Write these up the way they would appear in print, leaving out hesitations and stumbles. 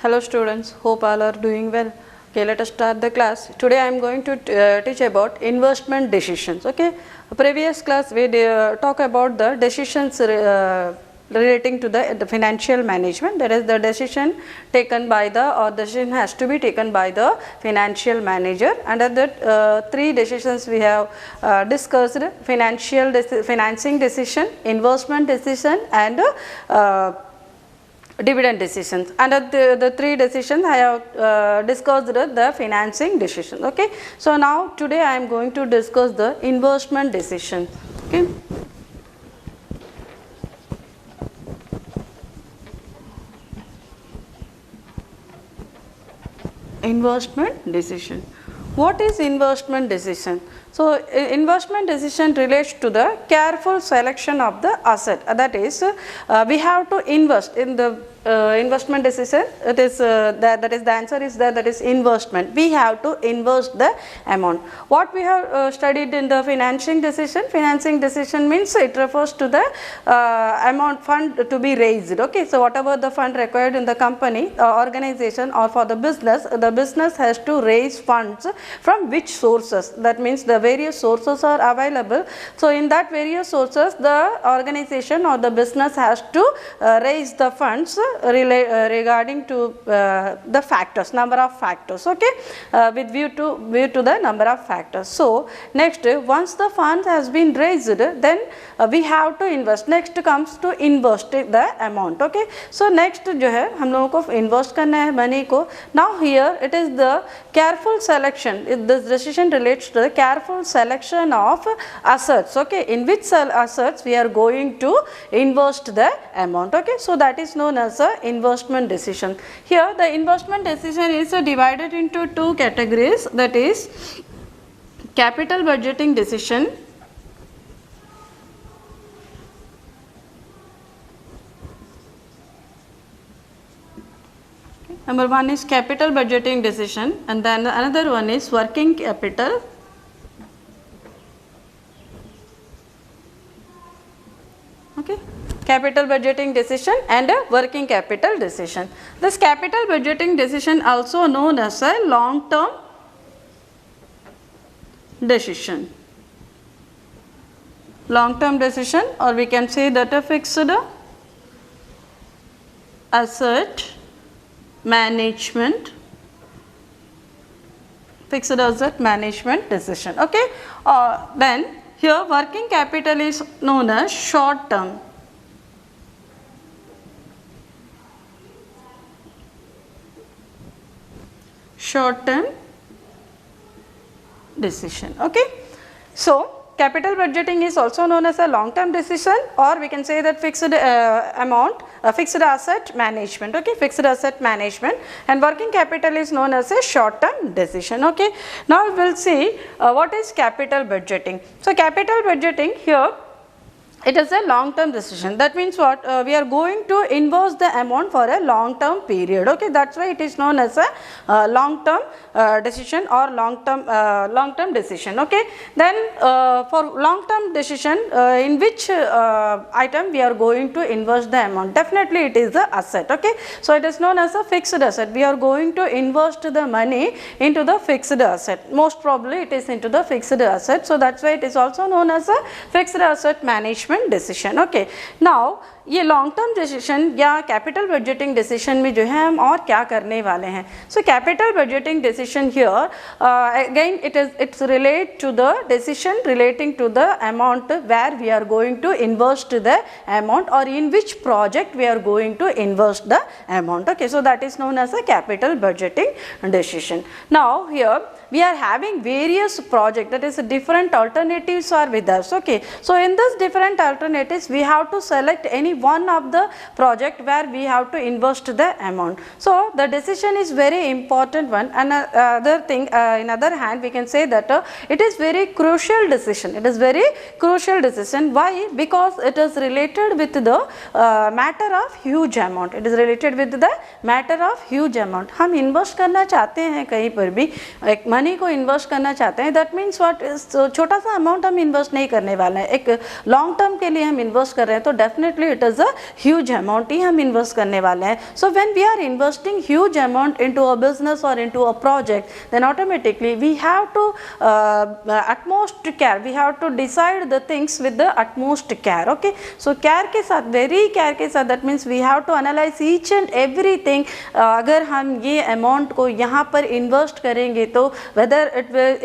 Hello students, hope all are doing well. Okay, let us start the class. Today I am going to teach about investment decisions. Okay, previous class we talk about the decisions relating to the financial management. That is the decision taken by the or decision has to be taken by the financial manager. Under that three decisions we have discussed: financing decision, investment decision, and dividend decisions. Under the three decisions I have discussed the financing decisions. Okay, so now today I am going to discuss the investment decision. Okay, investment decision. What is investment decision? So investment decision relates to the careful selection of the asset. That is, we have to invest in the investment decision. It is that is the answer is that is investment. We have to invest the amount. What we have studied in the financing decision. Financing decision means it refers to the amount fund to be raised. Okay, so whatever the fund required in the company, organization, or for the business has to raise funds from which sources. That means the various sources are available. So in that various sources, the organization or the business has to raise the funds regarding to the factors, number of factors. Okay, with view to the number of factors. So next, once the funds has been raised, then we have to invest. Next comes to invest the amount. Okay, so next जो है हम लोगों को invest करना है money को. Now here it is the careful selection. This decision relates to the careful selection of assets. Okay, in which assets we are going to invest the amount. Okay, so that is known as a investment decision. Here the investment decision is divided into two categories, that is capital budgeting decision number one is capital budgeting decision, and then another one is working capital capital budgeting decision and a working capital decision. This capital budgeting decision also known as a long term decision. Long term decision, or we can say that a fixed asset management decision. Okay, then here working capital is known as short term decision. Okay, so capital budgeting is also known as a long term decision, or we can say that fixed fixed asset management. Okay, fixed asset management, and working capital is known as a short term decision. Okay, now we will see what is capital budgeting. So capital budgeting here, it is a long term decision. That means what? We are going to invest the amount for a long term period. Okay, that's why it is known as a long term decision or long term decision. Okay, then for long term decision, in which item we are going to invest the amount? Definitely it is the asset. Okay, so it is known as a fixed asset. We are going to invest the money into the fixed asset. Most probably it is into the fixed asset. So that's why it is also known as a fixed asset management decision. Okay, now ये long term decision या capital budgeting decision में जो है हम और क्या करने वाले हैं. So capital budgeting decision here again it's relate to the decision relating to the amount where we are going to invest the amount और in which project we are going to invest the amount. Okay, so that is known as a capital budgeting decision. Now here we are having various projects, that is different alternatives are with us. Okay, so in this different alternatives we have to select any one of the project where we have to invest the amount. So the decision is very important one, and other thing in other hand we can say that it is very crucial decision. It is very crucial decision. Why? Because it is related with the matter of huge amount. It is related with the matter of huge amount. हम invest करना चाहते हैं कहीं पर भी एक money को invest करना चाहते हैं, दैट मीन्स व्हाट, छोटा सा अमाउंट हम इन्वेस्ट नहीं करने वाले हैं, एक लॉन्ग टर्म के लिए हम इन्वेस्ट कर रहे हैं, तो definitely it is a huge amount ही हम इन्वेस्ट करने वाले हैं. So when we are investing huge amount into a business और into a project, then automatically we have to utmost care, we have to decide the things with the utmost care. Okay, so care के साथ, very care के साथ, that means we have to analyze each and everything. अगर हम ये amount को यहाँ पर इन्वेस्ट करेंगे तो whether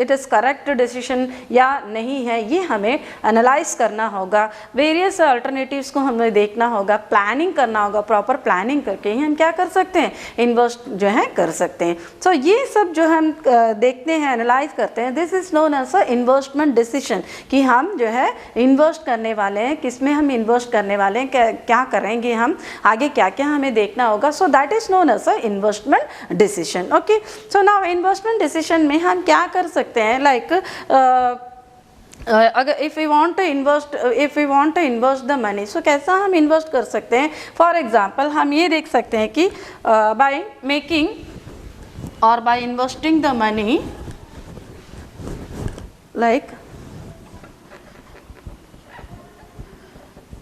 it is correct decision या नहीं है, ये हमें एनालाइज करना होगा. वेरियस अल्टरनेटिव्स को हमें देखना होगा, प्लानिंग करना होगा. प्रॉपर प्लानिंग करके ही हम क्या कर सकते हैं, इन्वेस्ट जो है कर सकते हैं. सो ये सब जो हम देखते हैं, एनालाइज करते हैं, this is known as a investment decision, कि हम जो है इन्वेस्ट करने वाले हैं, किस में हम इन्वेस्ट करने वाले हैं, क्या करेंगे हम आगे, क्या क्या हमें देखना होगा. So that is known as a investment decision. Okay, so now investment decision में हम क्या कर सकते हैं, लाइक अगर if we want to invest the money, so कैसा हम इन्वेस्ट कर सकते हैं. फॉर एग्जांपल हम ये देख सकते हैं कि बाय मेकिंग और by investing the money, like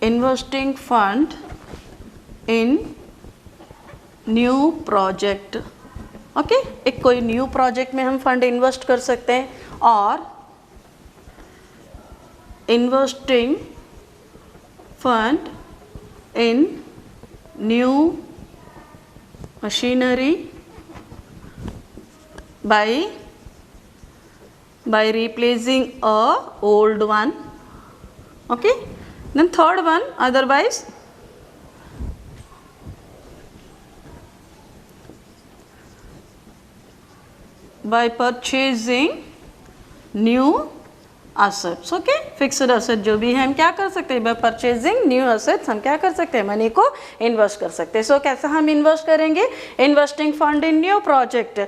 investing fund in new project. Okay, एक कोई न्यू प्रोजेक्ट में हम फंड इन्वेस्ट कर सकते हैं, और investing fund in new machinery by replacing a old one. Okay, then third one, otherwise by purchasing new assets. Okay, fixed asset जो भी है हम क्या कर सकते हैं, बाय परचेजिंग न्यू असेट्स हम क्या कर सकते हैं, मनी को इन्वेस्ट कर सकते हैं. सो कैसा हम इन्वेस्ट करेंगे, investing fund in new project.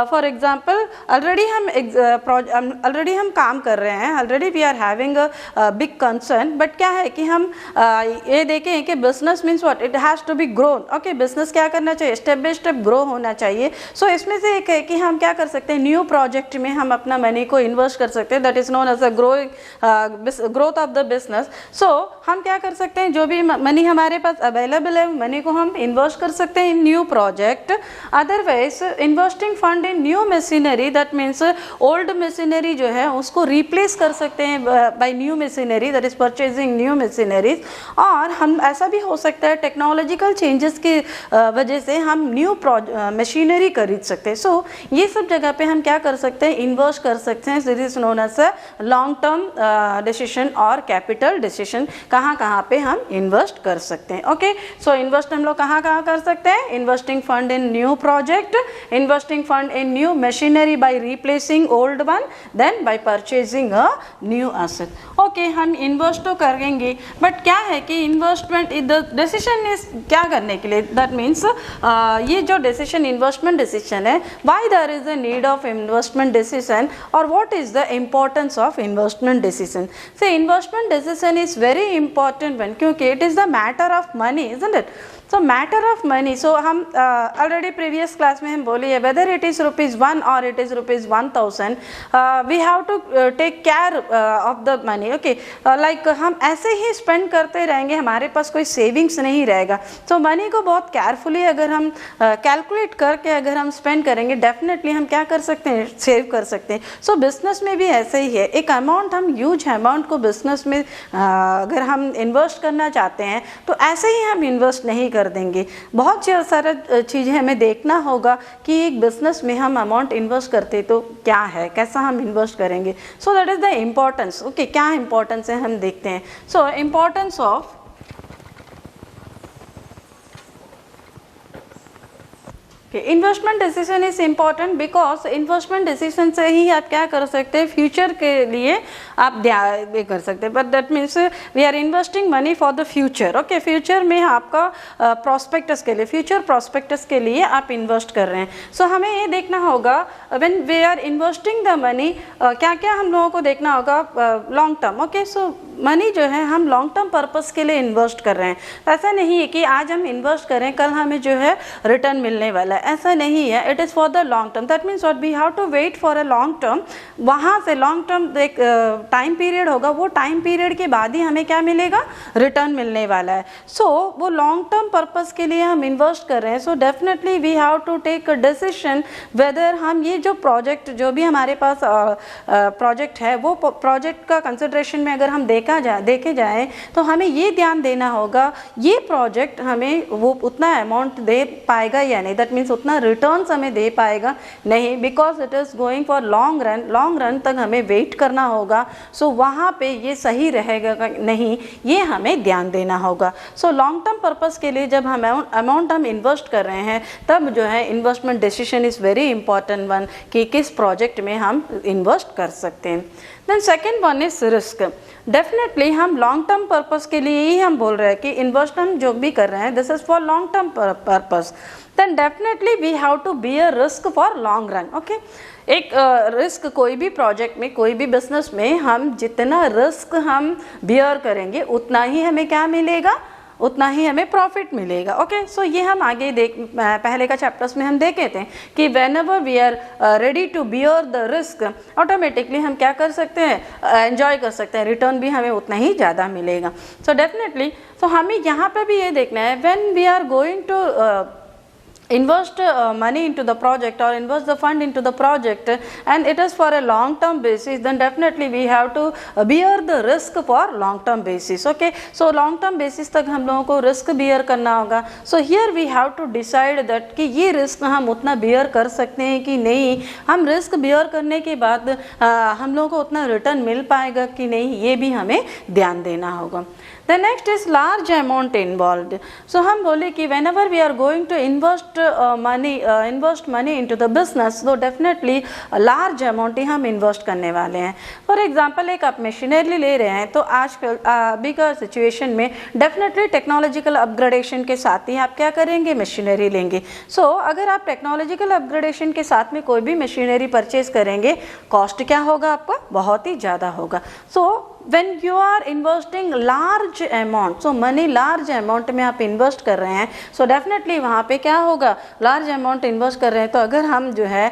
For example already हम काम कर रहे हैं, already we are having a big concern, but क्या है कि हम ये देखें कि business means what, it has to be grown. Okay, business क्या करना चाहिए, स्टेप बाय स्टेप ग्रो होना चाहिए. सो इसमें से एक है कि हम क्या कर सकते हैं, न्यू प्रोजेक्ट में हम अपना मनी को इन्वेस्ट कर सकते हैं, that is known as a growth of the business. So हम क्या कर सकते हैं, जो भी मनी हमारे पास अवेलेबल है, मनी को हम इन्वेस्ट कर सकते हैं in new project. Otherwise investing fund in new machinery, that means old machinery जो है उसको रिप्लेस कर सकते हैं by new machinery, that is purchasing new machineries. और हम ऐसा भी हो सकता है टेक्नोलॉजिकल चेंजेस की वजह से हम न्यू मशीनरी खरीद सकते हैं. सो ये सब जगह पे हम क्या कर सकते हैं, इन्वेस्ट कर सकते हैं. This is known as a long term decision और कैपिटल डिसीजन, कहाँ कहाँ पे हम इन्वेस्ट कर सकते हैं. ओके, सो इन्वेस्ट हम लोग कहाँ कहाँ कर सकते हैं, investing fund in new project, investing fund in new machinery by replacing old one, then by purchasing a new asset. Okay, हम इन्वेस्ट तो करेंगे, बट क्या है कि इन्वेस्टमेंट डिसीजन इज क्या करने के लिए, दैट मीन्स ये जो डिसीजन इन्वेस्टमेंट डिसीजन है, why there is a need of investment decision और what is the importance of investment decision. So investment decision is very important one, क्योंकि it is the matter of money, isn't it? So matter of money. So हम already previous class में हम बोली है, whether it is ₹1 or it is ₹1000, we have to take care of the money. Okay, like हम ऐसे ही spend करते रहेंगे, हमारे पास कोई savings नहीं रहेगा. So money को बहुत carefully अगर हम calculate करके अगर हम spend करेंगे, definitely हम क्या कर सकते हैं, save कर सकते हैं. So business में भी ऐसे ही है, एक amount हम huge amount को business में अगर हम invest करना चाहते हैं तो ऐसे ही हम invest नहीं कर देंगे. बहुत सारा चीज़ें हमें देखना होगा कि एक बिजनेस में हम अमाउंट इन्वेस्ट करते तो क्या है, कैसा हम इन्वेस्ट करेंगे. So that is the importance. Okay, क्या इम्पोर्टेंस है हम देखते हैं. So importance of investment decision is important because investment decision से ही आप क्या कर सकते हैं, फ्यूचर के लिए आप ध्यान कर सकते हैं. But that means we are investing money for the future. Okay, future में आपका प्रॉस्पेक्टस के लिए, फ्यूचर प्रॉस्पेक्टस के लिए आप इन्वेस्ट कर रहे हैं. सो हमें ये देखना होगा when we are investing the money, क्या क्या हम लोगों को देखना होगा long term. Okay, so money जो है हम लॉन्ग टर्म पर्पस के लिए इन्वेस्ट कर रहे हैं. ऐसा नहीं है कि आज हम इन्वेस्ट करें कल हमें जो है रिटर्न मिलने वाला है, ऐसा नहीं है, it is for the long term. That means what, we have to wait for a long term. वहाँ से लॉन्ग टर्म एक टाइम पीरियड होगा, वो टाइम पीरियड के बाद ही हमें क्या मिलेगा, रिटर्न मिलने वाला है। सो वो लॉन्ग टर्म पर्पस के लिए हम इन्वेस्ट कर रहे हैं। So definitely we have to take a decision whether हम ये जो प्रोजेक्ट, जो भी हमारे पास प्रोजेक्ट है, वो प्रोजेक्ट का कंसिडरेशन में अगर हम देखे जाएँ तो हमें ये ध्यान देना होगा ये प्रोजेक्ट हमें वो उतना अमाउंट दे पाएगा या नहीं। दैट मीन्स उतना रिटर्न्स हमें दे पाएगा नहीं, because it is going for long run तक हमें वेट करना होगा। सो वहाँ पे ये सही रहेगा नहीं, ये हमें ध्यान देना होगा। सो लॉन्ग टर्म पर्पस के लिए जब हम अमाउंट हम इन्वेस्ट कर रहे हैं, तब जो है investment decision is very important one कि किस प्रोजेक्ट में हम इन्वेस्ट कर सकते हैं। Then second one is risk. Definitely हम लॉन्ग टर्म पर्पस के लिए ही हम बोल रहे हैं कि इन्वेस्ट हम जो भी कर रहे हैं this is for long term purpose, then definitely we have to bear risk for long run. Okay, एक रिस्क कोई भी प्रोजेक्ट में, कोई भी बिजनेस में हम जितना रिस्क हम बियर करेंगे उतना ही हमें क्या मिलेगा, उतना ही हमें प्रॉफिट मिलेगा। ओके, सो ये हम आगे पहले का चैप्टर्स में हम देखे थे कि whenever we are ready to bear the risk, automatically हम क्या कर सकते हैं, एंजॉय कर सकते हैं, रिटर्न भी हमें उतना ही ज़्यादा मिलेगा। सो डेफिनेटली तो हमें यहाँ पे भी ये देखना है, when we are going to invest money into the project or invest the fund into the project and it is for a long term basis, then definitely we have to bear the risk for long term basis. Okay, so long term basis तक हम लोगों को risk bear करना होगा। So here we have to decide that कि ये risk हम उतना bear कर सकते हैं कि नहीं, हम risk bear करने के बाद हम लोगों को उतना return मिल पाएगा कि नहीं, ये भी हमें ध्यान देना होगा। The next is large amount involved. So हम बोले कि whenever we are going to invest money into the business, so definitely large amount ही हम invest करने वाले हैं। For example, एक आप मशीनरी ले रहे हैं तो आजकल अभी का सिचुएशन में डेफिनेटली टेक्नोलॉजिकल अपग्रेडेशन के साथ ही आप क्या करेंगे, मशीनरी लेंगे। सो अगर आप टेक्नोलॉजिकल अपग्रेडेशन के साथ में कोई भी मशीनरी परचेज करेंगे, कॉस्ट क्या होगा आपका, बहुत ही ज़्यादा होगा। सो when you are investing large amount, so money large amount में आप इन्वेस्ट कर रहे हैं, so definitely वहाँ पे क्या होगा, large amount इन्वेस्ट कर रहे हैं तो अगर हम जो है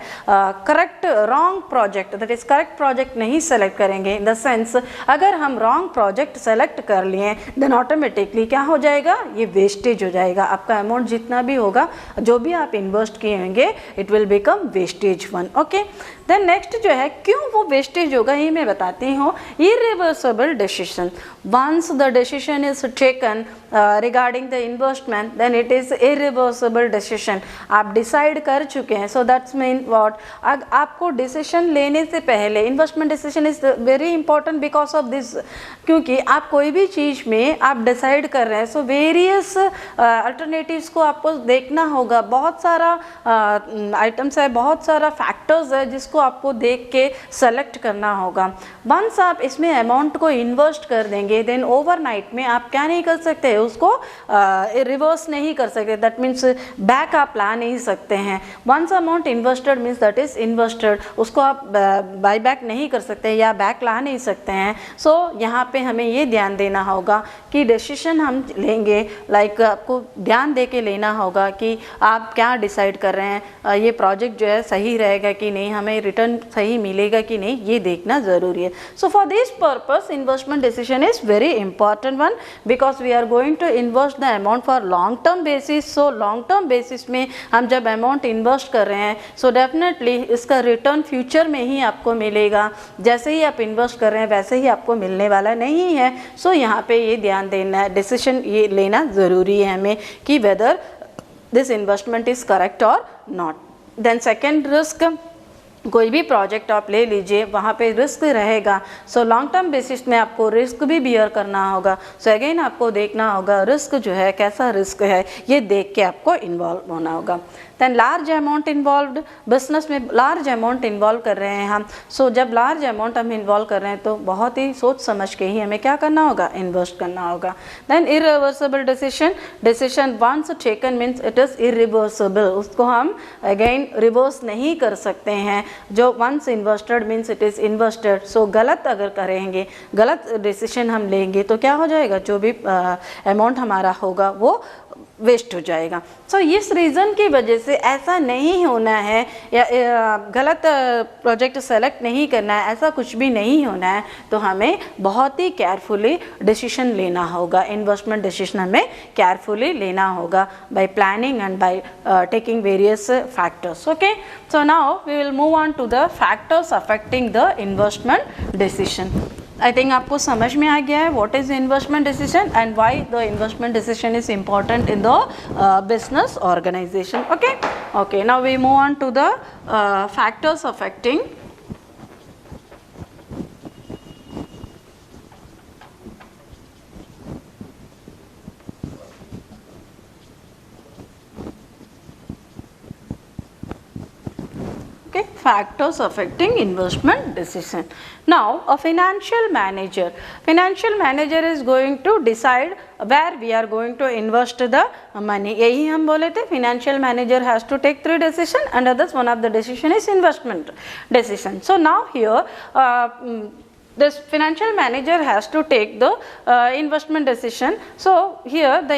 correct wrong project, that is correct project नहीं सेलेक्ट करेंगे, इन द सेंस अगर हम रॉन्ग प्रोजेक्ट सेलेक्ट कर लिए देन ऑटोमेटिकली क्या हो जाएगा, ये वेस्टेज हो जाएगा। आपका अमाउंट जितना भी होगा, जो भी आप इन्वेस्ट किए होंगे, it will become wastage one. Okay, then next जो है क्यों वो वेस्टेज होगा, ये मैं बताती हूँ। irreversible decision, once the decision is taken regarding the investment, then it is irreversible decision। आप डिसाइड कर चुके हैं, so that's mean what, आपको डिसीजन लेने से पहले, investment decision is very important because of this, क्योंकि आप कोई भी चीज़ में आप डिसाइड कर रहे हैं, सो वेरियस अल्टरनेटिव्स को आपको देखना होगा। बहुत सारा आइटम्स है, बहुत सारा फैक्टर्स है जिसको आपको देख के सेलेक्ट करना होगा। वंस आप इसमें अमाउंट को इन्वेस्ट कर देंगे, देन ओवरनाइट में आप क्या नहीं कर सकते, उसको रिवर्स नहीं कर सकते, दैट मीन्स बैक आप ला नहीं सकते हैं। Once amount invested means that is invested, उसको आप बाई बैक नहीं कर सकते या बैक ला नहीं सकते हैं। सो यहाँ पे हमें ये ध्यान देना होगा कि डिसीजन हम लेंगे, लाइक आपको ध्यान दे के लेना होगा कि आप क्या डिसाइड कर रहे हैं, ये प्रोजेक्ट जो है सही रहेगा कि नहीं, हमें रिटर्न सही मिलेगा कि नहीं, ये देखना ज़रूरी है। So for this purpose investment decision is very important one, because we are going to invest the amount for long term basis. So long term basis में हम जब अमाउंट इन्वेस्ट कर रहे हैं, सो डेफिनेटली इसका रिटर्न फ्यूचर में ही आपको मिलेगा। जैसे ही आप इन्वेस्ट कर रहे हैं वैसे ही आपको मिलने वाला नहीं है। सो यहाँ पे ये ध्यान देना, डिसीजन ये लेना ज़रूरी है हमें कि whether this investment is correct और नॉट। देन सेकेंड रिस्क, कोई भी प्रोजेक्ट आप ले लीजिए, वहाँ पे रिस्क रहेगा। सो लॉन्ग टर्म बेसिस में आपको रिस्क भी बियर करना होगा। सो अगेन आपको देखना होगा रिस्क जो है कैसा रिस्क है, ये देख के आपको इन्वॉल्व होना होगा। Than large amount involve, business में लार्ज अमाउंट इन्वॉल्व कर रहे हैं हम। सो जब लार्ज अमाउंट हम इन्वॉल्व कर रहे हैं तो बहुत ही सोच समझ के ही हमें क्या करना होगा, इन्वेस्ट करना होगा। Then irreversible decision, decision once taken means it is irreversible, उसको हम अगेन रिवर्स नहीं कर सकते हैं। जो once invested means it is invested. So गलत अगर करेंगे, गलत डिसीजन हम लेंगे तो क्या हो जाएगा, जो भी अमाउंट हमारा होगा वो वेस्ट हो जाएगा। सो इस रीज़न की वजह से ऐसा नहीं होना है या गलत प्रोजेक्ट सेलेक्ट नहीं करना है, ऐसा कुछ भी नहीं होना है। तो हमें बहुत ही केयरफुली डिसीजन लेना होगा, इन्वेस्टमेंट डिसीजन हमें केयरफुली लेना होगा by planning and by taking various factors. Okay, so now we will move on to the factors affecting the investment decision. I think आपको समझ में आ गया है what is investment decision and why the investment decision is important in the business organisation. Okay okay, now we move on to the factors affecting factors affecting investment decision. Now a financial manager is going to decide where we are going to invest the money. यही हम बोले थे, financial manager has to take 3 decision and others one of the decision is investment decision. So now here this financial manager has to take the investment decision. So here the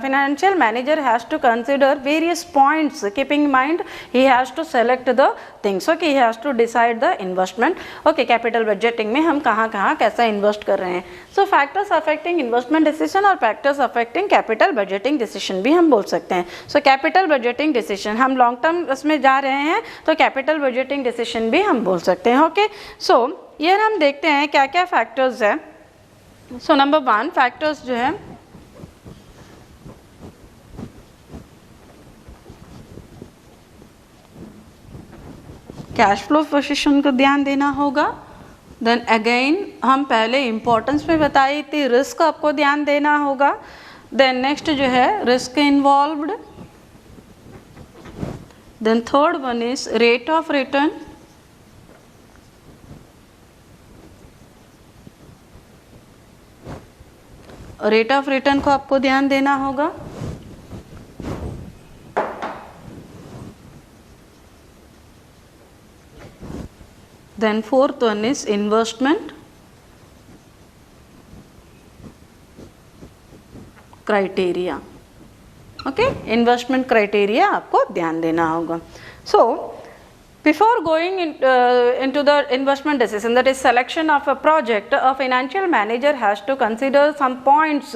financial manager has to consider various points, keeping in mind he has to select the things. Okay, he has to decide the investment. Okay, capital budgeting में हम कहाँ कैसा invest कर रहे हैं. So factors affecting investment decision और factors affecting capital budgeting decision भी हम बोल सकते हैं. So capital budgeting decision हम long term उसमें जा रहे हैं तो capital budgeting decision भी हम बोल सकते हैं. Okay, so ये हम देखते हैं क्या क्या फैक्टर्स है. सो नंबर 1 फैक्टर्स जो है कैश फ्लो पोजीशन को ध्यान देना होगा. देन अगेन हम पहले इम्पोर्टेंस में बताई थी, रिस्क आपको ध्यान देना होगा. देन नेक्स्ट जो है risk involved. Then third one is rate of return. Rate of return को आपको ध्यान देना होगा. Then fourth one is investment criteria. Okay, investment criteria आपको ध्यान देना होगा. सो before going into the investment decision, that is selection of a project, a financial manager has to consider some points.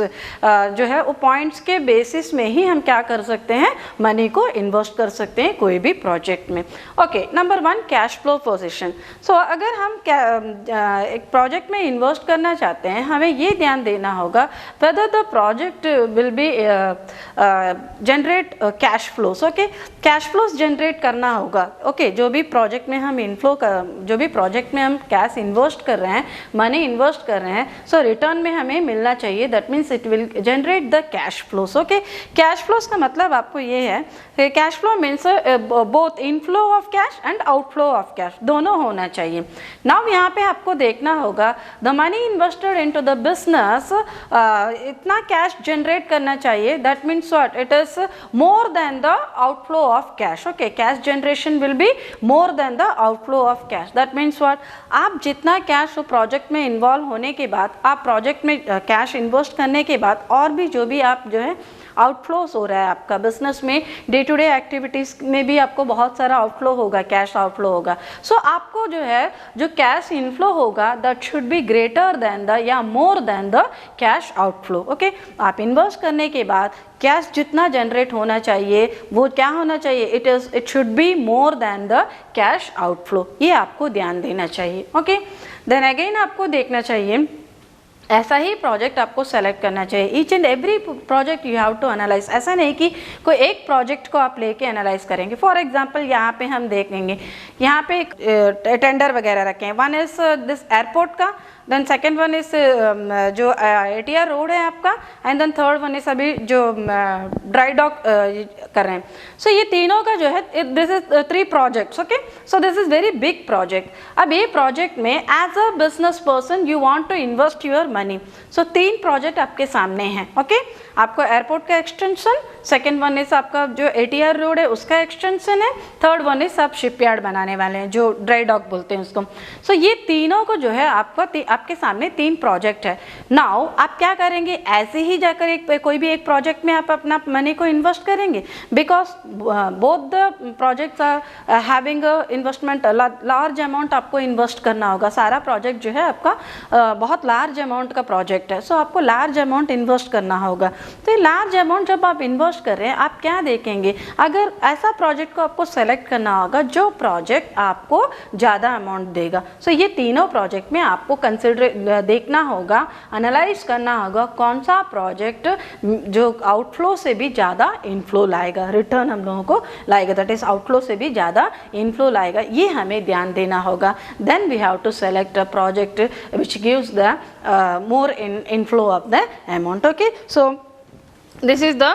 जो है वो points के basis में ही हम क्या कर सकते हैं, मनी को इन्वेस्ट कर सकते हैं कोई भी प्रोजेक्ट में. Okay, number 1 cash flow position. So अगर हम एक प्रोजेक्ट में इन्वेस्ट करना चाहते हैं, हमें ये ध्यान देना होगा whether the project will be generate cash flows. Okay, cash flows generate करना होगा. ओके, जो भी प्रोजेक्ट में हम जो भी प्रोजेक्ट में हम कैश इन्वेस्ट कर रहे हैं, मनी इन्वेस्ट कर रहे हैं, सो रिटर्न में हमें मिलना चाहिए. That means it will generate the cash flows. Okay, cash flows का मतलब आपको ये है कि cash flow means both inflow of cash and outflow of cash, दोनों होना चाहिए. नाउ यहाँ पे आपको देखना होगा the money invested into the business, इतना कैश जनरेट करना चाहिए. That means what, it is more than the outflow of cash. Okay, cash generation will be more than the outflow of cash. That means what, आप जितना cash वो project में involve होने के बाद, आप प्रोजेक्ट में कैश इन्वेस्ट करने के बाद और भी जो भी आप जो है आउटफ्लोस हो रहा है आपका बिजनेस में, डे टू डे एक्टिविटीज़ में भी आपको बहुत सारा आउटफ्लो होगा, कैश आउटफ्लो होगा. सो आपको जो है जो कैश इनफ्लो होगा that should be greater than the या more than the cash outflow. Okay, आप इन्वेस्ट करने के बाद कैश जितना जनरेट होना चाहिए वो क्या होना चाहिए, it should be more than the cash outflow. ये आपको ध्यान देना चाहिए. ओके, देन अगेन आपको देखना चाहिए, ऐसा ही प्रोजेक्ट आपको सेलेक्ट करना चाहिए. Each and every project you have to analyse. ऐसा नहीं कि कोई एक प्रोजेक्ट को आप लेके एनालाइज करेंगे. फॉर एग्जांपल यहाँ पे हम देखेंगे, यहाँ पे एक टेंडर वगैरह रखे हैं. वन इज दिस एयरपोर्ट का, देन सेकेंड वन इज जो ATR रोड है आपका, and then third one is अभी जो ड्राई डॉक कर रहे हैं. सो ये तीनों का जो है, this is 3 projects. Okay, so this is very big project. अब ये प्रोजेक्ट में as a business person you want to invest your money. So 3 project आपके सामने हैं. ओके, आपको एयरपोर्ट का एक्सटेंशन, सेकेंड वन इज आपका जो ATR रोड है उसका एक्सटेंशन है, थर्ड वन इज आप शिपयार्ड बनाने वाले हैं जो ड्राई डॉक बोलते हैं उसको. सो ये तीनों को जो है आपको आपके सामने 3 प्रोजेक्ट है। नाउ आप क्या करेंगे, ऐसे ही जाकर कोई भी एक प्रोजेक्ट में आप अपना मनी को इन्वेस्ट करेंगे, because both the projects are having investment, large amount आपको इन्वेस्ट करना होगा। सारा प्रोजेक्ट जो है आपका बहुत लार्ज अमाउंट का प्रोजेक्ट है, सो आपको लार्ज अमाउंट इन्वेस्ट करना होगा। तो ये लार्ज अमाउंट जब आप इन्वेस्ट कर रहे हैं, आप क्या देखेंगे, अगर ऐसा प्रोजेक्ट को आपको सेलेक्ट करना होगा जो प्रोजेक्ट आपको ज़्यादा अमाउंट देगा। सो ये तीनों प्रोजेक्ट में आपको कंसिडर देखना होगा, एनालाइज करना होगा कौन सा प्रोजेक्ट जो आउटफ्लो से भी ज़्यादा इनफ्लो लाएगा, रिटर्न हम लोगों को लाएगा, दैट इज आउटफ्लो से भी ज़्यादा इनफ्लो लाएगा, ये हमें ध्यान देना होगा। Then we have to select a project which gives the more inflow of the amount. Okay, so this is the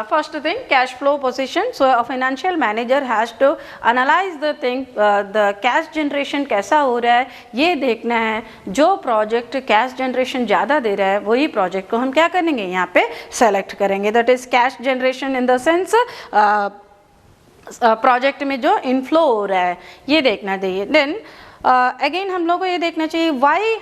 first thing, cash flow position. So a financial manager has to analyze the thing, the cash generation कैसा हो रहा है ये देखना है। जो project cash generation ज़्यादा दे रहा है वही प्रोजेक्ट को हम क्या करेंगे, यहाँ पे सेलेक्ट करेंगे, that is cash generation in the sense project में जो इनफ्लो हो रहा है ये देखना चाहिए। देन अगेन हम लोग को ये देखना चाहिए वाई,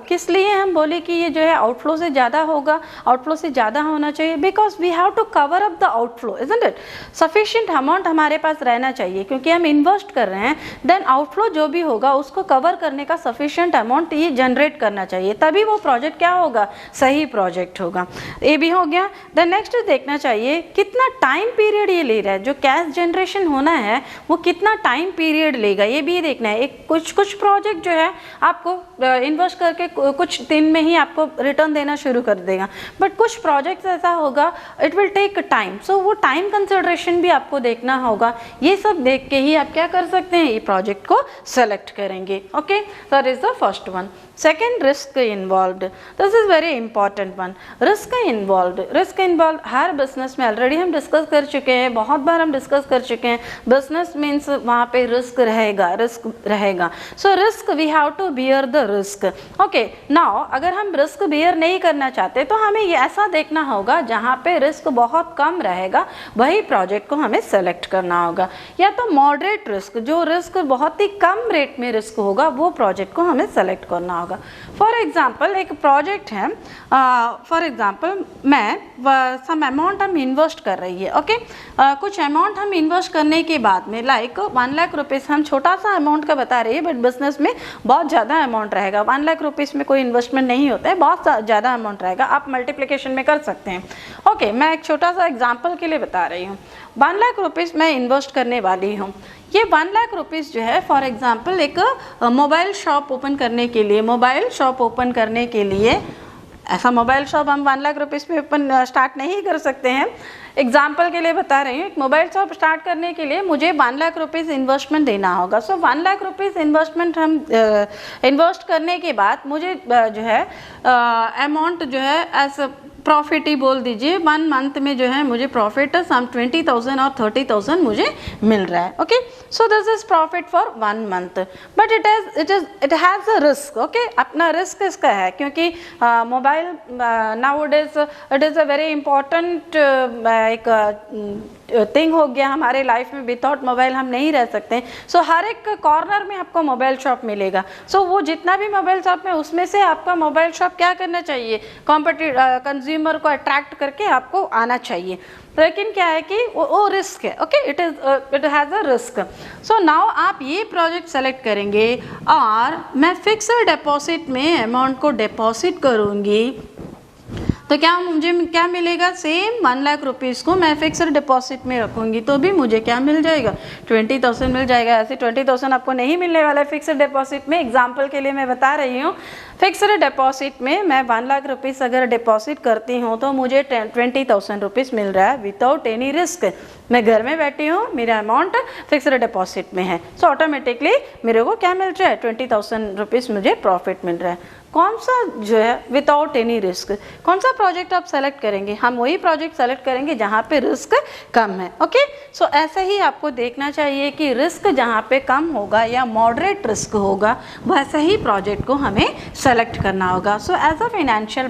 किस लिए हम बोले कि ये जो है आउटफ्लो से ज़्यादा होगा, आउटफ्लो से ज़्यादा होना चाहिए, because we have to cover up the outflow, isn't it. Sufficient amount हमारे पास रहना चाहिए क्योंकि हम इन्वेस्ट कर रहे हैं, देन आउटफ्लो जो भी होगा उसको कवर करने का सफिशिएंट अमाउंट ये जनरेट करना चाहिए, तभी वो प्रोजेक्ट क्या होगा, सही प्रोजेक्ट होगा। ये भी हो गया। देन नेक्स्ट देखना चाहिए कितना टाइम पीरियड ये ले रहा है, जो कैश जनरेशन होना है वो कितना टाइम पीरियड लेगा, ये भी देखना है। एक कुछ प्रोजेक्ट जो है आपको इन्वेस्ट करके कुछ दिन में ही आपको रिटर्न देना शुरू कर देगा, बट कुछ प्रोजेक्ट्स ऐसा होगा इट विल टेक टाइम, सो वो टाइम कंसिडरेशन भी आपको देखना होगा। ये सब देख के ही आप क्या कर सकते हैं, ये प्रोजेक्ट को सेलेक्ट करेंगे। Okay, that is the first one. Second, risk involved, this is very important one. Risk involve her business में ऑलरेडी हम डिस्कस कर चुके हैं, बहुत बार हम डिस्कस कर चुके हैं। बिजनेस मीन्स वहाँ पे रिस्क रहेगा। So risk we have to bear the risk. Okay, now अगर हम रिस्क बियर नहीं करना चाहते तो हमें ये ऐसा देखना होगा जहाँ पे रिस्क बहुत कम रहेगा वही प्रोजेक्ट को हमें सेलेक्ट करना होगा, या तो मॉडरेट रिस्क, जो रिस्क बहुत ही कम रेट में रिस्क होगा वो प्रोजेक्ट को हमें सेलेक्ट करना होगा। फॉर एग्जाम्पल एक प्रोजेक्ट है, फॉर एग्जाम्पल मैं सम अमाउंट हम इन्वेस्ट कर रही है। ओके, कुछ अमाउंट हम इन्वेस्ट करने के बाद में लाइक 1 लाख रुपीज़, हम छोटा सा अमाउंट का बता रही है बट बिजनेस में बहुत ज़्यादा अमाउंट रहेगा। 1 लाख रुपीज़ में कोई इन्वेस्टमेंट नहीं होता है, बहुत ज़्यादा अमाउंट रहेगा, आप मल्टीप्लिकेशन में कर सकते हैं। ओके, मैं एक छोटा सा एग्जाम्पल के लिए बता रही हूँ। 1 लाख रुपीज़ मैं इन्वेस्ट करने वाली हूँ। ये 1 लाख रुपीज़ जो है फॉर एग्जांपल एक मोबाइल शॉप ओपन करने के लिए, ऐसा मोबाइल शॉप हम 1 लाख रुपीज़ में ओपन स्टार्ट नहीं कर सकते हैं। एग्जाम्पल के लिए बता रही हूँ, एक मोबाइल शॉप स्टार्ट करने के लिए मुझे 1 लाख रुपीज़ इन्वेस्टमेंट देना होगा। सो 1 लाख रुपीज़ इन्वेस्टमेंट हम इन्वेस्ट करने के बाद मुझे जो है अमाउंट जो है एज प्रॉफिट ही बोल दीजिए, 1 मंथ में जो है मुझे प्रॉफिट सम 20,000 और 30,000 मुझे मिल रहा है। Okay, so this is profit for 1 month, but it has a risk. Okay, अपना रिस्क इसका है क्योंकि mobile nowadays it is a very important एक थिंग हो गया हमारे लाइफ में। विदाउट मोबाइल हम नहीं रह सकते। सो हर एक कॉर्नर में आपको मोबाइल शॉप मिलेगा। सो वो जितना भी मोबाइल शॉप में उसमें से आपका मोबाइल शॉप क्या करना चाहिए, कंज्यूमर को अट्रैक्ट करके आपको आना चाहिए। लेकिन क्या है कि वो रिस्क है। Okay, it has a risk. So now आप ये प्रोजेक्ट सेलेक्ट करेंगे और मैं फिक्स्ड डिपॉजिट में अमाउंट को डिपॉजिट करूँगी, तो क्या मुझे क्या मिलेगा, सेम 1 लाख रुपीज़ को मैं फिक्स्ड डिपॉजिट में रखूँगी तो भी मुझे क्या मिल जाएगा, 20,000 मिल जाएगा। ऐसे 20,000 आपको नहीं मिलने वाला है फिक्स्ड डिपॉजिट में। एग्जांपल के लिए मैं बता रही हूँ, फिक्स्ड डिपॉजिट में मैं 1 लाख रुपीज़ अगर डिपॉजिट करती हूँ तो मुझे 20,000 रुपीज़ मिल रहा है विदाउट एनी रिस्क। मैं घर में बैठी हूँ, मेरा अमाउंट फिक्स्ड डिपॉजिट में है, सो ऑटोमेटिकली मेरे को क्या मिल रहा है, 20,000 रुपीज़ मुझे प्रॉफिट मिल रहा है। कौन सा जो है विदाउट एनी रिस्क, कौन सा प्रोजेक्ट आप सेलेक्ट करेंगे, हम वही प्रोजेक्ट सेलेक्ट करेंगे जहाँ पे रिस्क कम है। ओके, सो ऐसे ही आपको देखना चाहिए कि रिस्क जहाँ पे कम होगा या मॉडरेट रिस्क होगा वैसे ही प्रोजेक्ट को हमें सेलेक्ट करना होगा। So as a financial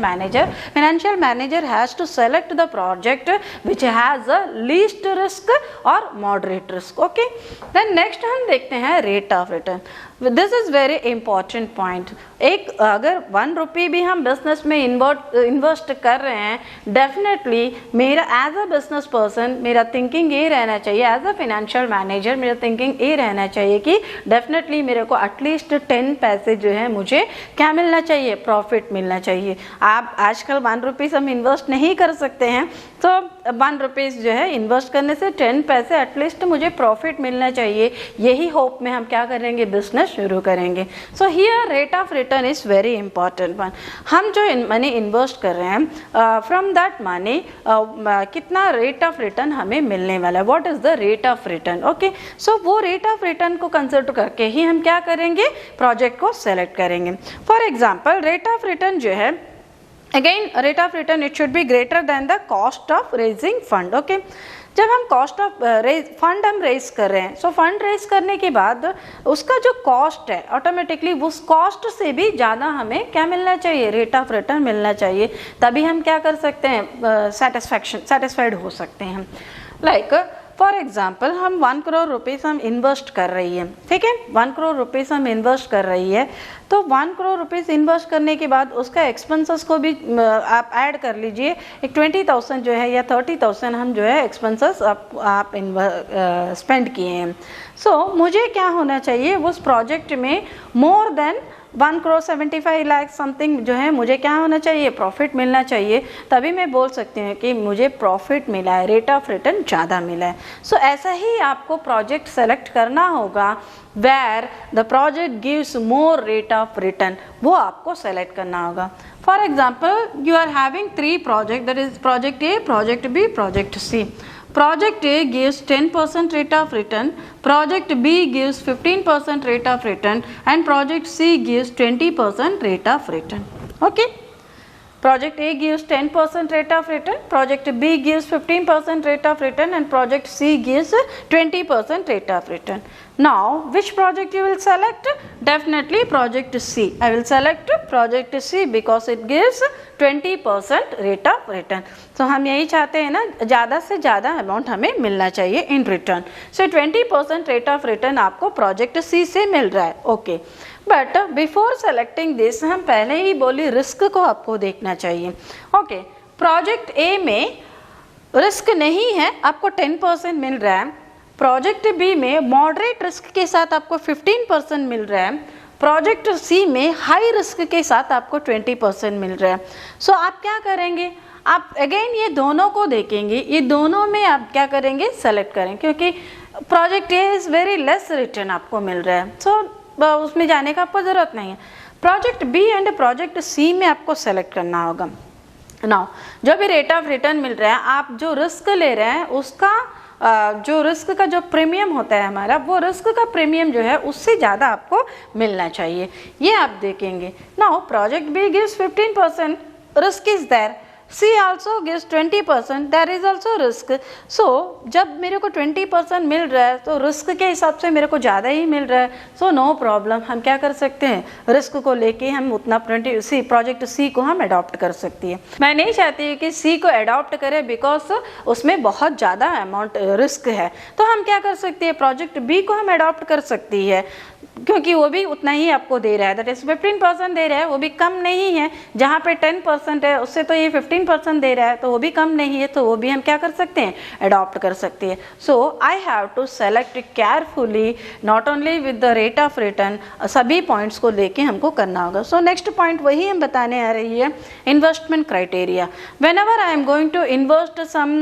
manager has to select the project which has a least risk और moderate risk. Okay, then next हम देखते हैं rate of return. This is very important point. एक अगर 1 रुपये भी हम बिजनेस में इन्वेस्ट कर रहे हैं, डेफिनेटली मेरा एज अ बिजनेस पर्सन मेरा थिंकिंग ये रहना चाहिए, एज अ फाइनेंशियल मैनेजर मेरा थिंकिंग ये रहना चाहिए कि डेफिनेटली मेरे को एटलीस्ट 10 पैसे जो है मुझे क्या मिलना चाहिए, प्रॉफिट मिलना चाहिए। आप आजकल 1 रुपीज़ हम इन्वेस्ट नहीं कर सकते हैं, तो 1 रुपीज़ जो है इन्वेस्ट करने से 10 पैसे एटलीस्ट मुझे प्रॉफिट मिलना चाहिए, यही होप में हम क्या करेंगे, बिजनेस शुरू करेंगे। So here rate of return is very important one. हम जो मनी इन्वेस्ट कर रहे हैं, फ्रॉम दैट मनी कितना रेट ऑफ रिटर्न हमें मिलने वाला है, what is the rate of return. Okay, so वो रेट ऑफ रिटर्न को कंसिडर करके ही हम क्या करेंगे, प्रोजेक्ट को सेलेक्ट करेंगे। For example rate of return जो है, again rate of return it should be greater than the cost of raising fund. Okay, जब हम कॉस्ट ऑफ फंड हम रेज कर रहे हैं, सो फंड रेज करने के बाद उसका जो कॉस्ट है ऑटोमेटिकली उस कॉस्ट से भी ज़्यादा हमें क्या मिलना चाहिए, रेट ऑफ रिटर्न मिलना चाहिए, तभी हम क्या कर सकते हैं, सेटिस्फाइड हो सकते हैं। लाइक फॉर एग्जाम्पल हम 1 करोड़ रुपीज़ हम इन्वेस्ट कर रही है, ठीक है, 1 करोड़ रुपीज़ हम इन्वेस्ट कर रही है, तो 1 करोड़ रुपीज़ इन्वेस्ट करने के बाद उसका एक्सपेंसेस को भी आप ऐड कर लीजिए, एक 20,000 जो है या 30,000 हम जो है एक्सपेंसेस आप स्पेंड किए हैं। सो मुझे क्या होना चाहिए, उस प्रोजेक्ट में more than 1 crore 75 lakh something जो है मुझे क्या होना चाहिए, प्रॉफिट मिलना चाहिए, तभी मैं बोल सकती हूँ कि मुझे प्रॉफिट मिला है, रेट ऑफ रिटर्न ज़्यादा मिला है। सो ऐसा ही आपको प्रोजेक्ट सेलेक्ट करना होगा, where the project gives more rate of return, वो आपको सेलेक्ट करना होगा। For example you are having 3 project, that is project A, project B, project C. Project A gives 10% rate of return, Project B gives 15% rate of return, and Project C gives 20% rate of return. Okay? Project A gives 10% rate of return, Project B gives 15% rate of return, and Project C gives 20% rate of return. Now, which project you will select? Definitely Project C. I will select Project C because it gives 20% rate of return. So हम यही चाहते हैं ना, ज़्यादा से ज़्यादा amount हमें मिलना चाहिए in return. So 20% rate of return आपको प्रोजेक्ट सी से मिल रहा है। Okay, but before selecting this हम पहले ही बोली रिस्क को आपको देखना चाहिए। ओके, प्रोजेक्ट ए में रिस्क नहीं है, आपको 10% मिल रहा है, प्रोजेक्ट बी में मॉडरेट रिस्क के साथ आपको 15% मिल रहा है, प्रोजेक्ट सी में हाई रिस्क के साथ आपको 20% मिल रहा है। सो आप क्या करेंगे, आप अगेन ये दोनों को देखेंगे, ये दोनों में आप क्या करेंगे, सेलेक्ट करें, क्योंकि project A is very less return आपको मिल रहा है, सो उसमें जाने का आपको ज़रूरत नहीं है। प्रोजेक्ट बी एंड प्रोजेक्ट सी में आपको सेलेक्ट करना होगा। नाउ जो भी रेट ऑफ रिटर्न मिल रहा है, आप जो रिस्क ले रहे हैं उसका जो रिस्क का जो प्रीमियम होता है हमारा, वो रिस्क का प्रीमियम जो है उससे ज़्यादा आपको मिलना चाहिए, ये आप देखेंगे। Now project B gives 15%, risk is there, C also gives 20%, there is also risk. So जब मेरे को 20% मिल रहा है तो रिस्क के हिसाब से मेरे को ज़्यादा ही मिल रहा है, सो नो प्रॉब्लम, हम क्या कर सकते हैं, रिस्क को लेके हम उतना प्रोजेक्ट सी को हम अडॉप्ट कर सकती है। मैं नहीं चाहती कि सी को अडॉप्ट करें बिकॉज उसमें बहुत ज़्यादा अमाउंट रिस्क है, तो हम क्या कर सकते हैं, प्रोजेक्ट बी को हम अडॉप्ट कर सकती है, क्योंकि वो भी उतना ही आपको दे रहा है, दैट इज 15% दे रहा है, वो भी कम नहीं है। जहाँ पे 10% है उससे तो ये 15% दे रहा है, तो वो भी कम नहीं है, तो वो भी हम क्या कर सकते हैं, अडॉप्ट कर सकते हैं। So I have to select carefully, not only with the rate of return, सभी पॉइंट्स को लेके हमको करना होगा। सो नेक्स्ट पॉइंट वही हम बताने आ रही है, investment criteria. Whenever I am going to invest some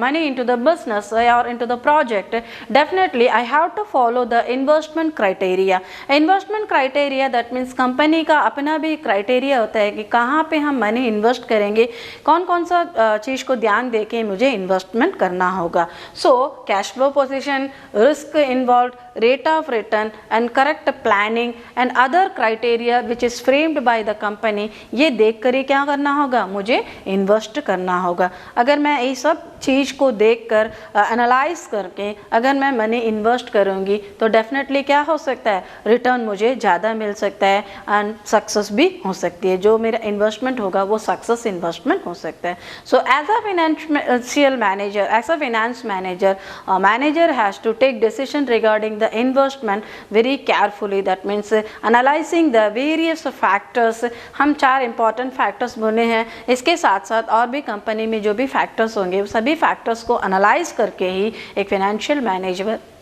money into the business और into the project, definitely I have to follow the investment criteria. Investment criteria that means company का अपना भी criteria होता है कि कहाँ पे हम मनी इन्वेस्ट करेंगे, कौन कौन सा चीज़ को ध्यान दे के मुझे इन्वेस्टमेंट करना होगा। So cash flow position, risk involve, rate of return and correct planning and other criteria which is framed by the company, ये देख कर ही क्या करना होगा, मुझे इन्वेस्ट करना होगा। अगर मैं ये सब चीज़ को देख कर एनालाइज करके अगर मैं मनी इन्वेस्ट करूँगी तो डेफिनेटली क्या हो सकता है, रिटर्न मुझे ज़्यादा मिल सकता है एंड सक्सेस भी हो सकती है, जो मेरा इन्वेस्टमेंट होगा वो सक्सेस इन्वेस्टमेंट हो सकता है। So as a financial manager, as a finance manager, manager has to take decision regarding the the investment very carefully. That means analyzing the various factors. हम 4 important factors बोले हैं, इसके साथ साथ और भी कंपनी में जो भी factors होंगे वो सभी factors को analyze करके ही एक financial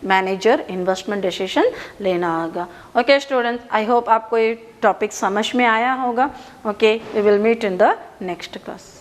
मैनेजर इन्वेस्टमेंट डिसीजन लेना होगा. ओके स्टूडेंट्स, आई होप आपको ये टॉपिक समझ में आया होगा. Okay, we will meet in the next class.